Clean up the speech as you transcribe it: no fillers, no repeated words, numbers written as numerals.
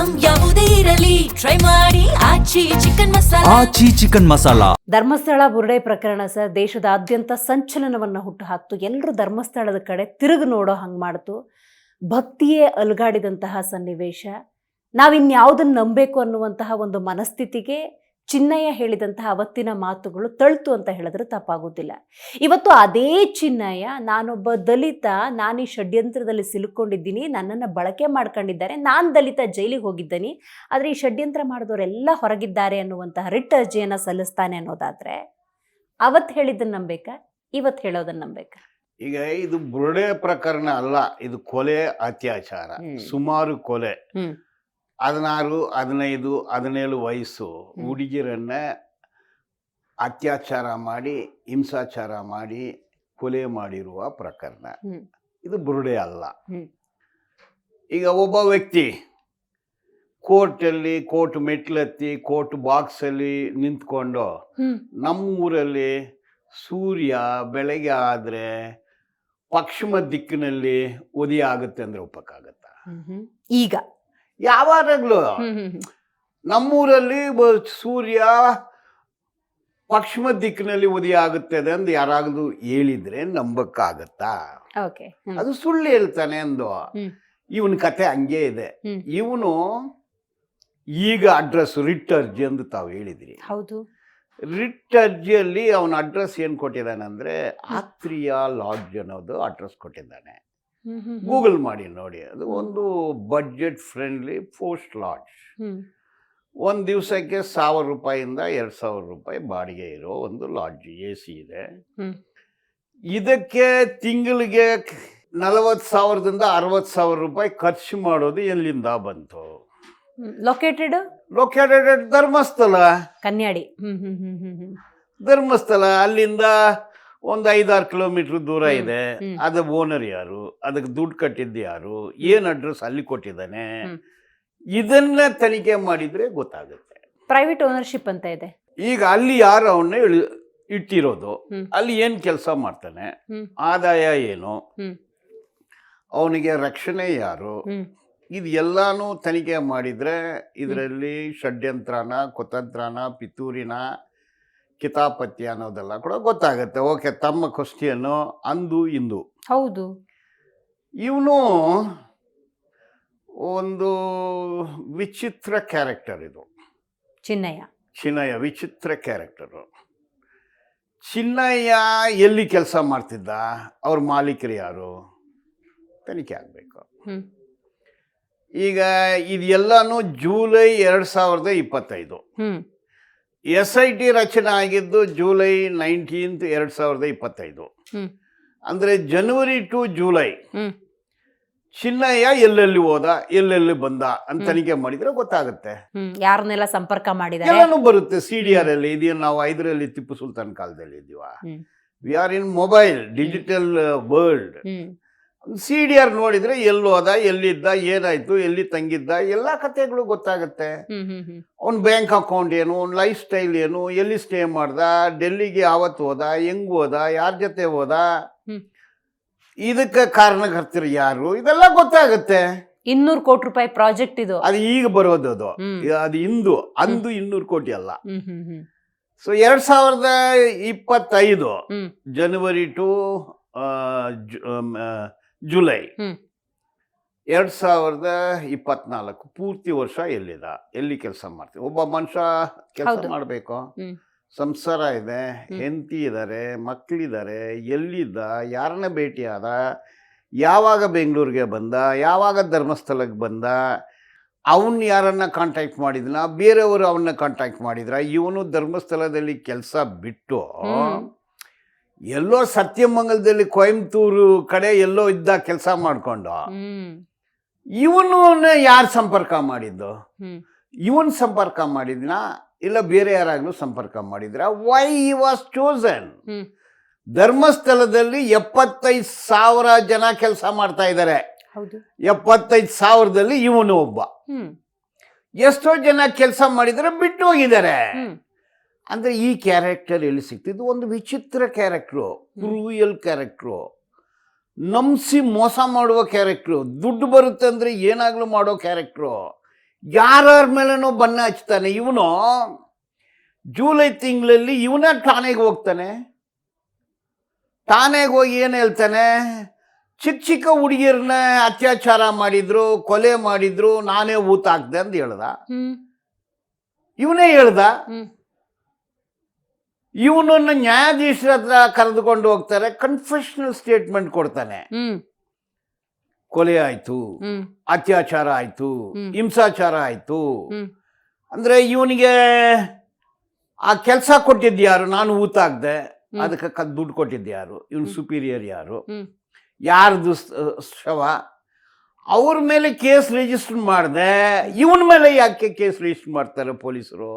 Item ಯಾವುದೇ ಇರಲಿ try ಮಾಡಿ ಆಚಿ ಚಿಕನ್ ಮಸಾಲಾ. ಧರ್ಮಸ್ಥಳ ಬುರುಡೆ ಪ್ರಕರಣ ಸರ್ ದೇಶದಾದ್ಯಂತ ಸಂಚಲನವನ್ನು ಹುಟ್ಟು ಹಾಕ್ತು. ಎಲ್ಲರೂ ಧರ್ಮಸ್ಥಳದ ಕಡೆ ತಿರುಗಿ ನೋಡೋ ಹಂಗೆ ಮಾಡ್ತು. ಭಕ್ತಿಯೇ ಅಲುಗಾಡಿದಂತಹ ಸನ್ನಿವೇಶ. ನಾವಿನ್ಯಾವುದನ್ನು ನಂಬಬೇಕು ಅನ್ನುವಂತಹ ಒಂದು ಮನಸ್ಥಿತಿಗೆ ಚಿನ್ನಯ್ಯ ಹೇಳಿದಂತಹ ಅವತ್ತಿನ ಮಾತುಗಳು ತಳ್ತು ಅಂತ ಹೇಳಿದ್ರೆ ತಪ್ಪಾಗೋದಿಲ್ಲ. ಇವತ್ತು ಅದೇ ಚಿನ್ನಯ್ಯ, ನಾನೊಬ್ಬ ದಲಿತ, ನಾನು ಈ ಷಡ್ಯಂತ್ರದಲ್ಲಿ ಸಿಲುಕೊಂಡಿದ್ದೀನಿ, ನನ್ನನ್ನು ಬಳಕೆ ಮಾಡ್ಕೊಂಡಿದ್ದಾರೆ, ನಾನು ದಲಿತ, ಜೈಲಿಗೆ ಹೋಗಿದ್ದೀನಿ, ಆದರೆ ಈ ಷಡ್ಯಂತ್ರ ಮಾಡಿದವರೆಲ್ಲ ಹೊರಗಿದ್ದಾರೆ ಅನ್ನುವಂತಹ ರಿಟ್ ಅರ್ಜಿಯನ್ನು ಸಲ್ಲಿಸ್ತಾನೆ ಅನ್ನೋದಾದರೆ ಅವತ್ತು ಹೇಳಿದ್ದನ್ನು ನಂಬೇಕಾ, ಇವತ್ತು ಹೇಳೋದನ್ನು ನಂಬೇಕಾ? ಈಗ ಇದು ಬುರುಡೆ ಪ್ರಕರಣ ಅಲ್ಲ, ಇದು ಕೊಲೆ, ಅತ್ಯಾಚಾರ, ಸುಮಾರು ಕೊಲೆ. 16, 15, 17 ವಯಸ್ಸು ಹುಡುಗಿರನ್ನ ಅತ್ಯಾಚಾರ ಮಾಡಿ, ಹಿಂಸಾಚಾರ ಮಾಡಿ ಕೊಲೆ ಮಾಡಿರುವ ಪ್ರಕರಣ. ಇದು ಬುರುಡೆ ಅಲ್ಲ. ಈಗ ಒಬ್ಬ ವ್ಯಕ್ತಿ ಕೋರ್ಟ್ ಮೆಟ್ಲತ್ತಿ ಕೋರ್ಟ್ ಬಾಕ್ಸಲ್ಲಿ ನಿಂತ್ಕೊಂಡು ನಮ್ಮೂರಲ್ಲಿ ಸೂರ್ಯ ಬೆಳಗ್ಗೆ ಆದರೆ ಪಶ್ಚಿಮ ದಿಕ್ಕಿನಲ್ಲಿ ಉದಯ ಆಗುತ್ತೆ ಅಂದರೆ ಒಪ್ಪಕ್ಕಾಗತ್ತ? ಈಗ ಯಾವಾಗಲೂ ನಮ್ಮೂರಲ್ಲಿ ಸೂರ್ಯ ಪಶ್ಚಿಮ ದಿಕ್ಕಿನಲ್ಲಿ ಉದಯ ಆಗುತ್ತದೆ ಅಂದು ಯಾರಾಗಲೂ ಹೇಳಿದ್ರೆ ನಂಬಕ್ಕಾಗತ್ತಾ? ಅದು ಸುಳ್ಳು ಹೇಳ್ತಾನೆ ಅಂದು. ಇವನ ಕತೆ ಹಂಗೆ ಇದೆ. ಇವನು ಈಗ ಅಡ್ರೆಸ್ ರಿಟ್ ಅರ್ಜಿ ಎಂದು ತಾವು ಹೇಳಿದ್ರಿ. ಹೌದು, ರಿಟ್ ಅರ್ಜಿಯಲ್ಲಿ ಅವನ ಅಡ್ರೆಸ್ ಏನು ಕೊಟ್ಟಿದ್ದಾನೆ ಅಂದರೆ ಆತ್ರಿಯಾ ಲಾಡ್ಜ್ ಅನ್ನೋದು ಅಡ್ರೆಸ್ ಕೊಟ್ಟಿದ್ದಾನೆ. ಗೂಗಲ್ ಮಾಡಿ ನೋಡಿ, ಅದು ಒಂದು ಬಡ್ಜೆಟ್ ಫ್ರೆಂಡ್ಲಿ ಪೋಸ್ಟ್ ಲಾಡ್ಜ್. ಒಂದು ದಿವಸಕ್ಕೆ 1000 ರೂಪಾಯಿಂದ 2000 ರೂಪಾಯಿ ಬಾಡಿಗೆ ಇರೋ ಒಂದು ಲಾಡ್ಜ್, AC ಇದೆ. ಇದಕ್ಕೆ ತಿಂಗಳಿಗೆ 40,000ದಿಂದ 60,000 ರೂಪಾಯಿ ಖರ್ಚು ಮಾಡೋದು ಎಲ್ಲಿಂದ ಬಂತು? ಲೊಕೇಟೆಡ್ ಧರ್ಮಸ್ಥಳ, ಕನ್ಯಾಡಿ. ಧರ್ಮಸ್ಥಳ ಅಲ್ಲಿಂದ ಒಂದು 5-6 ಕಿಲೋಮೀಟರ್ ದೂರ ಇದೆ. ಅದ ಓನರ್ ಯಾರು, ಅದಕ್ಕೆ ದುಡ್ಡು ಕಟ್ಟಿದ್ದು ಯಾರು, ಏನು ಅಡ್ರೆಸ್ ಅಲ್ಲಿ ಕೊಟ್ಟಿದ್ದಾನೆ, ಇದನ್ನ ತನಿಖೆ ಮಾಡಿದ್ರೆ ಗೊತ್ತಾಗುತ್ತೆ. ಪ್ರೈವೇಟ್ ಓನರ್ಶಿಪ್ ಅಂತ ಇದೆ. ಈಗ ಅಲ್ಲಿ ಯಾರು ಅವನ್ನ ಇಟ್ಟಿರೋದು, ಅಲ್ಲಿ ಏನು ಕೆಲಸ ಮಾಡ್ತಾನೆ, ಆದಾಯ ಏನು, ಅವನಿಗೆ ರಕ್ಷಣೆ ಯಾರು, ಇದು ಎಲ್ಲಾನು ತನಿಖೆ ಮಾಡಿದ್ರೆ ಇದರಲ್ಲಿ ಷಡ್ಯಂತ್ರನ, ಕುತಂತ್ರನ, ಪಿತೂರಿನ, ಕಿತಾಪತ್ಯ ಅನ್ನೋದೆಲ್ಲ ಕೂಡ ಗೊತ್ತಾಗುತ್ತೆ. ಓಕೆ, ತಮ್ಮ ಕ್ವಶ್ಚನ್ನು ಅಂದು ಇಂದು. ಹೌದು, ಇವನು ಒಂದು ವಿಚಿತ್ರ ಕ್ಯಾರೆಕ್ಟರ್. ಇದು ಚಿನ್ನಯ್ಯ ವಿಚಿತ್ರ ಕ್ಯಾರೆಕ್ಟರು. ಚಿನ್ನಯ್ಯ ಎಲ್ಲಿ ಕೆಲಸ ಮಾಡ್ತಿದ್ದ, ಅವ್ರ ಮಾಲೀಕರು ಯಾರು, ತನಿಖೆ ಆಗಬೇಕು. ಈಗ ಇದೆಲ್ಲಾನು ಜೂಲೈ 2025. SIT ರಚನೆ ಆಗಿದ್ದು ಜೂಲೈ 19, 2025. ಅಂದರೆ ಜನವರಿ ಟು ಜೂಲೈ ಚಿನ್ನಯ್ಯ ಎಲ್ಲೆಲ್ಲಿ ಹೋದ, ಎಲ್ಲೆಲ್ಲಿ ಬಂದ ಅಂತ ತನಿಖೆ ಮಾಡಿದ್ರೆ ಗೊತ್ತಾಗುತ್ತೆ. ಯಾರನ್ನೆಲ್ಲ ಸಂಪರ್ಕ ಮಾಡಿದ ಎಲ್ಲಾನು ಬರುತ್ತೆ. CDR ಅಲ್ಲಿ ಇದೆಯಾ? ನಾವು 5ರಲ್ಲಿ ಟಿಪ್ಪು ಸುಲ್ತಾನ್ ಕಾಲದಲ್ಲಿ ಇದೀವ. We are in mobile digital world. CDR ನೋಡಿದ್ರೆ ಎಲ್ಲೋದ, ಎಲ್ಲಿದ್ದ, ಏನಾಯ್ತು, ಎಲ್ಲಿ ತಂಗಿದ್ದ, ಎಲ್ಲ ಕಥೆಗಳು ಗೊತ್ತಾಗುತ್ತೆ. ಅವ್ನ ಬ್ಯಾಂಕ್ ಅಕೌಂಟ್ ಏನು, ಅವ್ನ ಲೈಫ್ ಸ್ಟೈಲ್ ಏನು, ಎಲ್ಲಿ ಸ್ಟೇ ಮಾಡ್ದ, ಡೆಲ್ಲಿಗೆ ಯಾವತ್ತು ಹೋದ, ಹೆಂಗ್ ಹೋದ, ಯಾರ ಜೊತೆ ಹೋದ, ಇದಕ್ಕೆ ಕಾರಣಕರ್ತರು ಯಾರು, ಇದೆಲ್ಲ ಗೊತ್ತಾಗುತ್ತೆ. 200 ಕೋಟಿ ರೂಪಾಯಿ ಪ್ರಾಜೆಕ್ಟ್ ಇದು. ಅದು ಈಗ ಬರೋದು. ಅದು ಅಂದು 200 ಕೋಟಿ ಅಲ್ಲ. ಸೊ 2025 ಜನವರಿ ಟು ಜುಲೈ 2024 ಪೂರ್ತಿ ವರ್ಷ ಎಲ್ಲಿದ, ಎಲ್ಲಿ ಕೆಲಸ ಮಾಡ್ತೀವಿ? ಒಬ್ಬ ಮನುಷ್ಯ ಕೆಲಸ ಮಾಡಬೇಕು, ಸಂಸಾರ ಇದೆ, ಹೆಂಡತಿ ಇದ್ದಾರೆ, ಮಕ್ಕಳಿದ್ದಾರೆ, ಎಲ್ಲಿದ್ದ, ಯಾರನ್ನ ಭೇಟಿಯಾದ, ಯಾವಾಗ ಬೆಂಗಳೂರಿಗೆ ಬಂದ, ಯಾವಾಗ ಧರ್ಮಸ್ಥಳಕ್ಕೆ ಬಂದ, ಅವನ್ನ ಯಾರನ್ನ ಕಾಂಟ್ಯಾಕ್ಟ್ ಮಾಡಿದ್ನ, ಬೇರೆಯವರು ಅವನ್ನ ಕಾಂಟ್ಯಾಕ್ಟ್ ಮಾಡಿದ್ರ, ಇವನು ಧರ್ಮಸ್ಥಳದಲ್ಲಿ ಕೆಲಸ ಬಿಟ್ಟು ಎಲ್ಲೋ ಸತ್ಯಮಂಗಲದಲ್ಲಿ, ಕೊಯಂಬತ್ತೂರು ಕಡೆ ಎಲ್ಲೋ ಇದ್ದ ಕೆಲಸ ಮಾಡ್ಕೊಂಡು ಇವನು ಯಾರು ಸಂಪರ್ಕ ಮಾಡಿದ್ದು? ಇವನ್ ಸಂಪರ್ಕ ಮಾಡಿದ್ನ ಇಲ್ಲ ಬೇರೆ ಯಾರಾಗ್ಲೂ ಸಂಪರ್ಕ ಮಾಡಿದ್ರ? Why he was chosen? ಧರ್ಮಸ್ಥಳದಲ್ಲಿ 75,000 ಜನ ಕೆಲಸ ಮಾಡ್ತಾ ಇದ್ದಾರೆ. 75,000ದಲ್ಲಿ ಇವನು ಒಬ್ಬ. ಎಷ್ಟೋ ಜನ ಕೆಲಸ ಮಾಡಿದರೆ ಬಿಟ್ಟು ಹೋಗಿದ್ದಾರೆ. ಅಂದರೆ ಈ ಕ್ಯಾರೆಕ್ಟರ್ ಎಲ್ಲಿ ಸಿಗ್ತಿದ್ದು? ಒಂದು ವಿಚಿತ್ರ ಕ್ಯಾರೆಕ್ಟ್ರು, ಕ್ರೂಯಲ್ ಕ್ಯಾರೆಕ್ಟ್ರು, ನಂಬಿಸಿ ಮೋಸ ಮಾಡುವ ಕ್ಯಾರೆಕ್ಟ್ರು, ದುಡ್ಡು ಬರುತ್ತೆ ಅಂದರೆ ಏನಾಗಲೂ ಮಾಡೋ ಕ್ಯಾರೆಕ್ಟ್ರು. ಯಾರ್ಯಾರ ಮೇಲೇನೋ ಬಣ್ಣ ಹಚ್ತಾನೆ ಇವನು. ಜೂಲೈ ತಿಂಗಳಲ್ಲಿ ಇವನ ಠಾಣೆಗೆ ಹೋಗ್ತಾನೆ. ಠಾಣೆಗೆ ಹೋಗಿ ಏನು ಹೇಳ್ತಾನೆ, ಚಿಕ್ಕ ಚಿಕ್ಕ ಹುಡುಗಿಯರನ್ನ ಅತ್ಯಾಚಾರ ಮಾಡಿದ್ರು, ಕೊಲೆ ಮಾಡಿದ್ರು, ನಾನೇ ಊತ ಹಾಕ್ದೆ ಅಂತ ಹೇಳ್ದ. ಇವನೇ ಹೇಳ್ದ. ಇವನನ್ನ ನ್ಯಾಯಾಧೀಶರ ಹತ್ರ ಕರೆದುಕೊಂಡು ಹೋಗ್ತಾರೆ. ಕನ್ಫೆಷನಲ್ ಸ್ಟೇಟ್ಮೆಂಟ್ ಕೊಡ್ತಾನೆ. ಕೊಲೆ ಆಯ್ತು, ಅತ್ಯಾಚಾರ ಆಯ್ತು, ಹಿಂಸಾಚಾರ ಆಯ್ತು. ಅಂದ್ರೆ ಇವನಿಗೆ ಆ ಕೆಲಸ ಕೊಟ್ಟಿದ್ಯಾರು, ನಾನು ಊತ ಹಾಕ್ದೆ, ಅದಕ್ಕೆ ದುಡ್ಡು ಕೊಟ್ಟಿದ್ಯಾರು, ಇವನ್ ಸುಪೀರಿಯರ್ ಯಾರು, ಯಾರ್ದು ಶವ, ಅವ್ರ ಮೇಲೆ ಕೇಸ್ ರಿಜಿಸ್ಟರ್ ಮಾಡಿದೆ. ಇವನ ಮೇಲೆ ಯಾಕೆ ಕೇಸ್ ರಿಜಿಸ್ಟರ್ ಮಾಡ್ತಾರೆ ಪೊಲೀಸರು?